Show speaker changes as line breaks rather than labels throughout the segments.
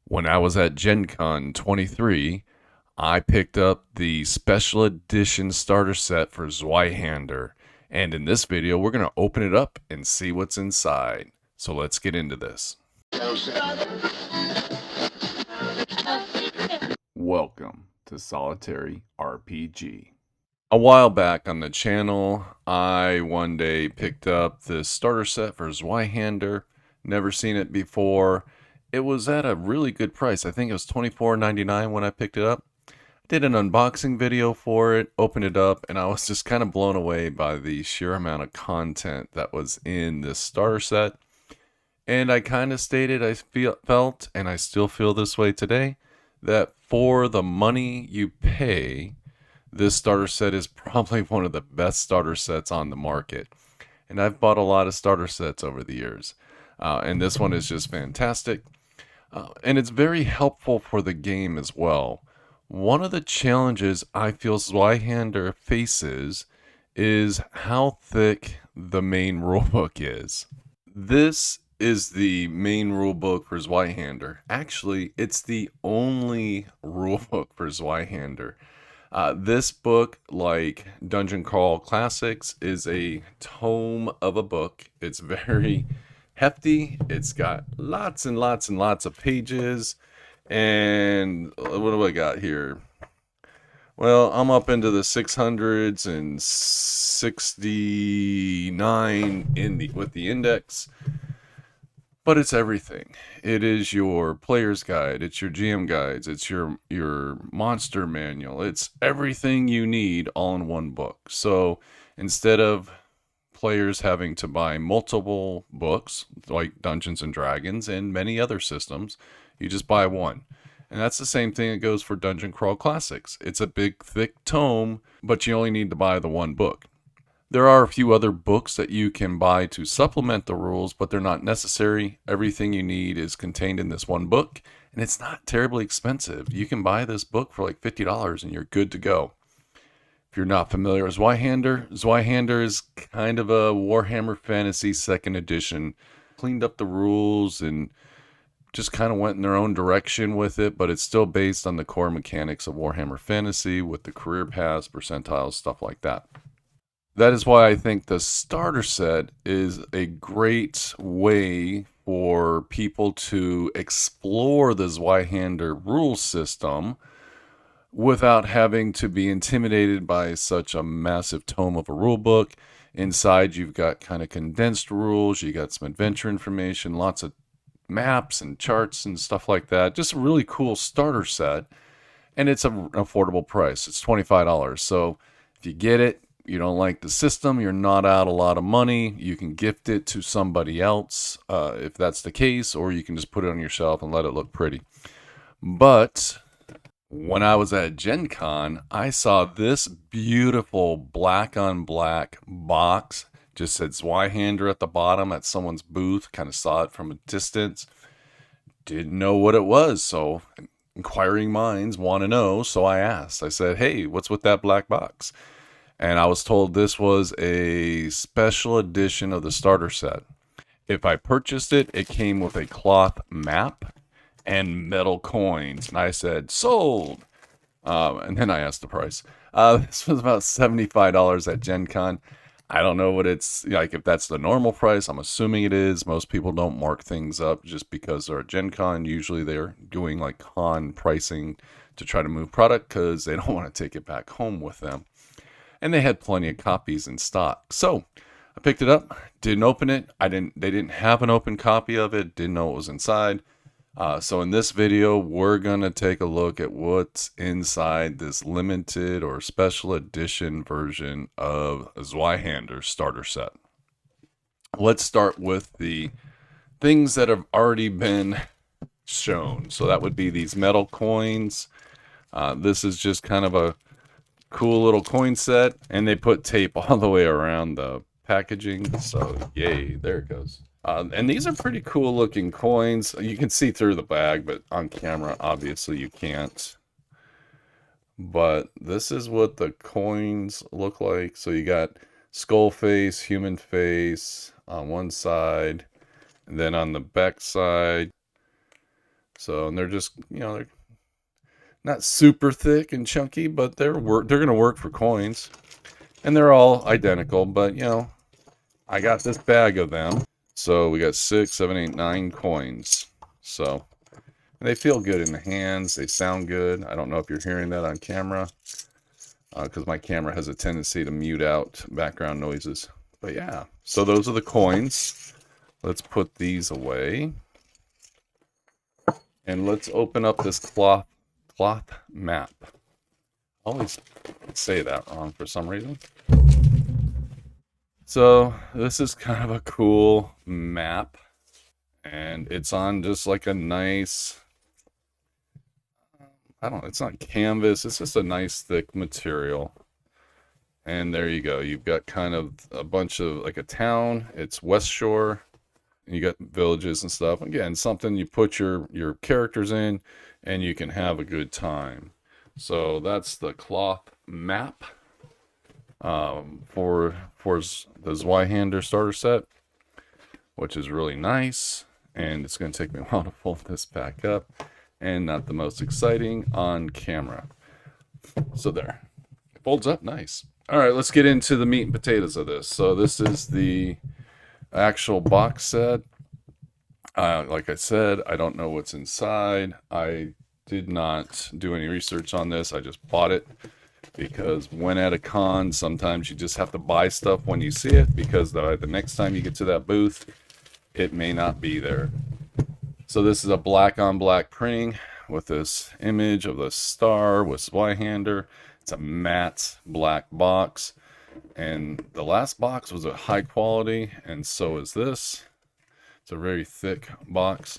When I was at GenCon 23, I picked up the special edition starter set for Zweihander. And in this video, we're going to open it up and see what's inside. So let's get into this. Welcome to Solitary RPG. A while back on the channel, I one day picked up this starter set for Zweihander. Never seen it before. It was at a really good price. I think it was $24.99 when I picked it up. I did an unboxing video for it, opened it up, and I was just kind of blown away by the sheer amount of content that was in this starter set. And I kind of stated felt, and I still feel this way today, that for the money you pay, this starter set is probably one of the best starter sets on the market. And I've bought a lot of starter sets over the years. And this one is just fantastic. And it's very helpful for the game as well. One of the challenges I feel Zweihander faces is how thick the main rulebook is. This is the main rulebook for Zweihander. Actually, it's the only rulebook for Zweihander. This book, like Dungeon Crawl Classics, is a tome of a book. It's very hefty. It's got lots and lots and lots of pages. And what do I got here? Well, I'm up into the 669 with the index. But it's everything. It is your player's guide, it's your GM guides, it's your monster manual. It's everything you need all in one book. So instead of players having to buy multiple books like Dungeons and Dragons and many other systems, you just buy one. And that's the same thing that goes for Dungeon Crawl Classics. It's a big, thick tome, but you only need to buy the one book. There are a few other books that you can buy to supplement the rules, but they're not necessary. Everything you need is contained in this one book, and it's not terribly expensive. You can buy this book for like $50 and you're good to go. If you're not familiar with Zweihander is kind of a Warhammer Fantasy 2nd edition. Cleaned up the rules and just kind of went in their own direction with it, but it's still based on the core mechanics of Warhammer Fantasy with the career paths, percentiles, stuff like that. That is why I think the starter set is a great way for people to explore the Zweihander rule system without having to be intimidated by such a massive tome of a rule book. Inside, you've got kind of condensed rules, you got some adventure information, lots of maps and charts and stuff like that. Just a really cool starter set, and it's an affordable price. It's $25. So if you get it, you don't like the system, you're not out a lot of money, you can gift it to somebody else if that's the case, or you can just put it on your shelf and let it look pretty. But when I was at Gen Con, I saw this beautiful black on black box. Just said Zweihander at the bottom at someone's booth. Kind of saw it from a distance. Didn't know what it was, so inquiring minds want to know, so I asked. I said, hey, what's with that black box? And I was told this was a special edition of the starter set. If I purchased it, it came with a cloth map and metal coins. And I said, sold. And then I asked the price. This was about $75 at Gen Con. I don't know what it's like, if that's the normal price. I'm assuming it is. Most people don't mark things up just because they're at Gen Con. Usually they're doing like con pricing to try to move product because they don't want to take it back home with them. And they had plenty of copies in stock. So I picked it up, didn't open it. They didn't have an open copy of it, didn't know what was inside. So in this video, we're going to take a look at what's inside this limited or special edition version of Zweihander starter set. Let's start with the things that have already been shown. So that would be these metal coins. This is just kind of a cool little coin set, and they put tape all the way around the packaging, so yay, there it goes. And these are pretty cool looking coins. You can see through the bag, but on camera obviously you can't. But this is what the coins look like. So you got skull face, human face on one side, and then on the back side So, and they're just, they're not super thick and chunky, but they're going to work for coins. And they're all identical, but I got this bag of them. So we got 6, 7, 8, 9 coins. So they feel good in the hands. They sound good. I don't know if you're hearing that on camera, because my camera has a tendency to mute out background noises. But yeah, so those are the coins. Let's put these away. And let's open up this cloth map. I always say that wrong for some reason. So this is kind of a cool map. And it's on just like a nice, it's not canvas. It's just a nice thick material. And there you go. You've got kind of a bunch of like a town. It's West Shore. You got villages and stuff. Again, something you put your characters in and you can have a good time. So that's the cloth map for the Zweihander starter set, which is really nice. And it's going to take me a while to fold this back up, and not the most exciting on camera. So there. It folds up nice. All right, let's get into the meat and potatoes of this. So this is the actual box set. Like I said, I don't know what's inside. I did not do any research on this. I just bought it because when at a con, sometimes you just have to buy stuff when you see it, because the next time you get to that booth, it may not be there. So this is a black on black printing with this image of the star with Zweihander. It's a matte black box, and the last box was a high quality, and so is this. It's a very thick box.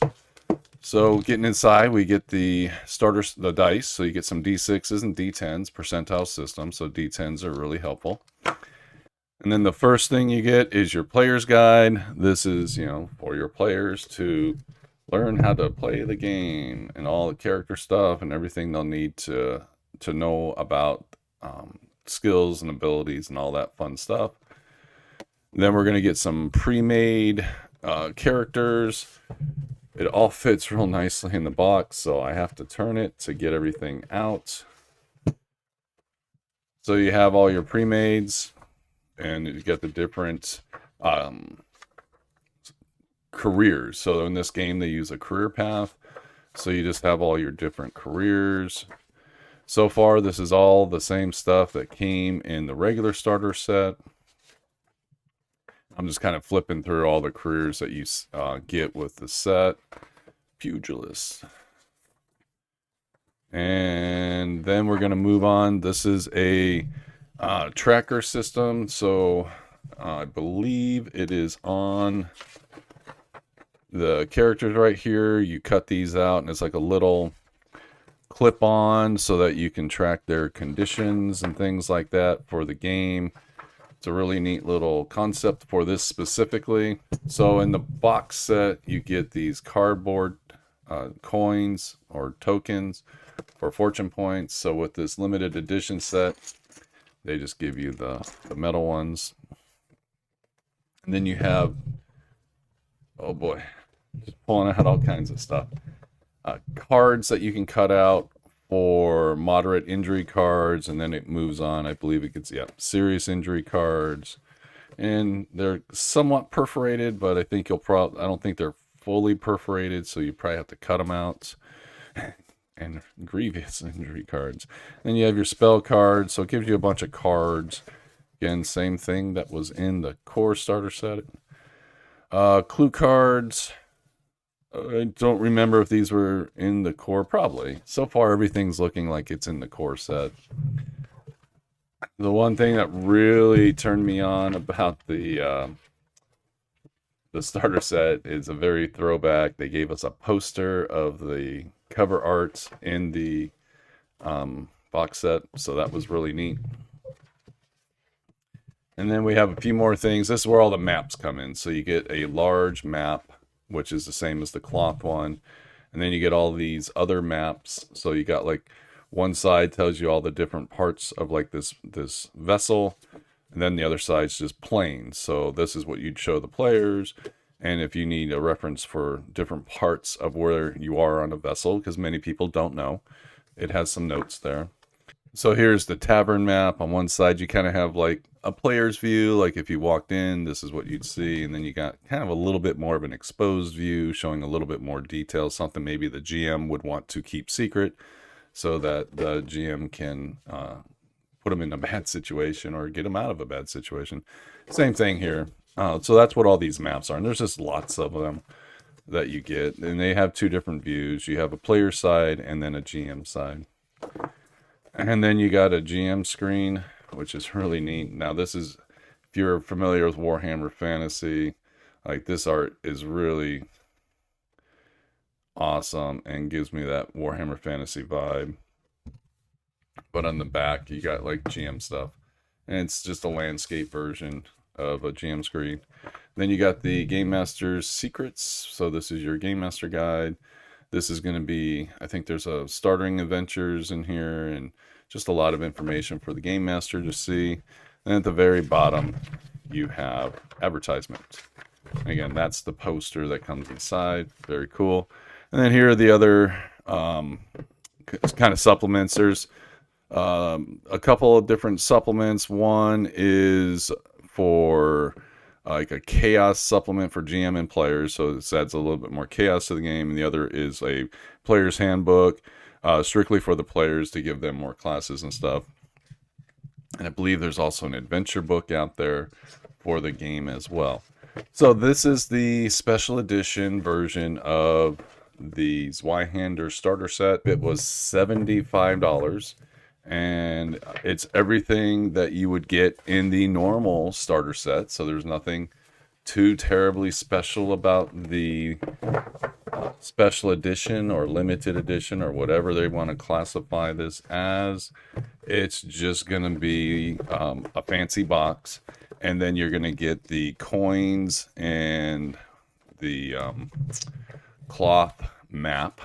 So getting inside, we get the starters, the dice. So you get some D6s and D10s, percentile system. So D10s are really helpful. And then the first thing you get is your player's guide. This is, for your players to learn how to play the game and all the character stuff and everything they'll need to know about skills and abilities and all that fun stuff. Then we're going to get some pre-made characters. It all fits real nicely in the box, so I have to turn it to get everything out. So you have all your pre-mades, and you get the different careers. So in this game, they use a career path. So you just have all your different careers. So far, this is all the same stuff that came in the regular starter set. I'm just kind of flipping through all the careers that you get with the set. Pugilist. And then we're going to move on. This is a tracker system. So I believe it is on the characters right here. You cut these out, and it's like a little clip on so that you can track their conditions and things like that for the game. It's a really neat little concept for this specifically. So in the box set, you get these cardboard coins or tokens for fortune points. So with this limited edition set, they just give you the metal ones. And then you have, oh boy, just pulling out all kinds of stuff. Cards that you can cut out for moderate injury cards, and then it moves on. I believe it gets, serious injury cards. And they're somewhat perforated, but I think I don't think they're fully perforated, so you probably have to cut them out. And grievous injury cards. Then you have your spell cards, so it gives you a bunch of cards. Again, same thing that was in the core starter set. Clue cards. I don't remember if these were in the core. Probably. So far, everything's looking like it's in the core set. The one thing that really turned me on about the starter set is a very throwback. They gave us a poster of the cover art in the box set, so that was really neat. And then we have a few more things. This is where all the maps come in. So you get a large map, which is the same as the cloth one. And then you get all these other maps. So you got like one side tells you all the different parts of like this vessel. And then the other side's just plain. So this is what you'd show the players. And if you need a reference for different parts of where you are on a vessel, because many people don't know, it has some notes there. So here's the tavern map. On one side, you kind of have like a player's view, like if you walked in, this is what you'd see. And then you got kind of a little bit more of an exposed view, showing a little bit more detail, something maybe the GM would want to keep secret so that the GM can put them in a bad situation or get them out of a bad situation. Same thing here. So that's what all these maps are. And there's just lots of them that you get. And they have two different views. You have a player side and then a GM side. And then you got a GM screen, which is really neat. Now this is, if you're familiar with Warhammer Fantasy, like this art is really awesome and gives me that Warhammer Fantasy vibe. But on the back, you got like GM stuff. And it's just a landscape version of a GM screen. Then you got the Game Master's Secrets. So this is your Game Master guide. This is going to be, I think there's a starting adventures in here and just a lot of information for the Game Master to see. And at the very bottom, you have advertisement. Again, that's the poster that comes inside. Very cool. And then here are the other kind of supplements. There's a couple of different supplements. One is for like a chaos supplement for GM and players, so this adds a little bit more chaos to the game. And the other is a player's handbook, strictly for the players to give them more classes and stuff. And I believe there's also an adventure book out there for the game as well. So this is the special edition version of the Zweihander starter set. It was $75. And it's everything that you would get in the normal starter set. So there's nothing too terribly special about the special edition or limited edition or whatever they want to classify this as. It's just going to be a fancy box. And then you're going to get the coins and the cloth map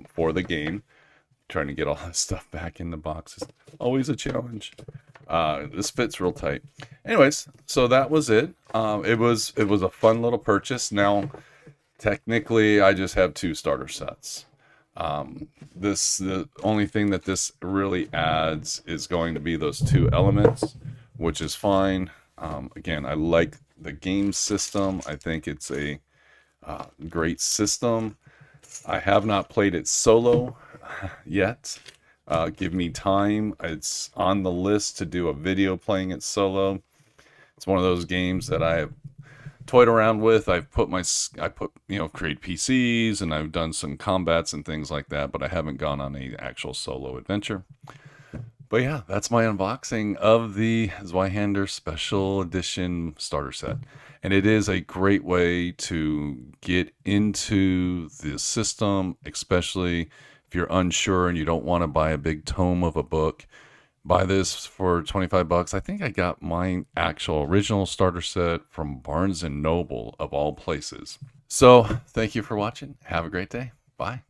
for the game. Trying to get all this stuff back in the box is always a challenge. This fits real tight. Anyways, so that was it. It was a fun little purchase. Now, technically, I just have two starter sets. The only thing that this really adds is going to be those two elements, which is fine. Again, I like the game system. I think it's a great system. I have not played it solo yet. Give me time. It's on the list to do a video playing it solo. It's one of those games that I have toyed around with. I put create PCs and I've done some combats and things like that, but I haven't gone on a actual solo adventure. But yeah, that's my unboxing of the Zweihander Special Edition starter set. And it is a great way to get into the system, especially if you're unsure and you don't want to buy a big tome of a book. Buy this for $25. I think I got my actual original starter set from Barnes & Noble of all places. So thank you for watching. Have a great day. Bye.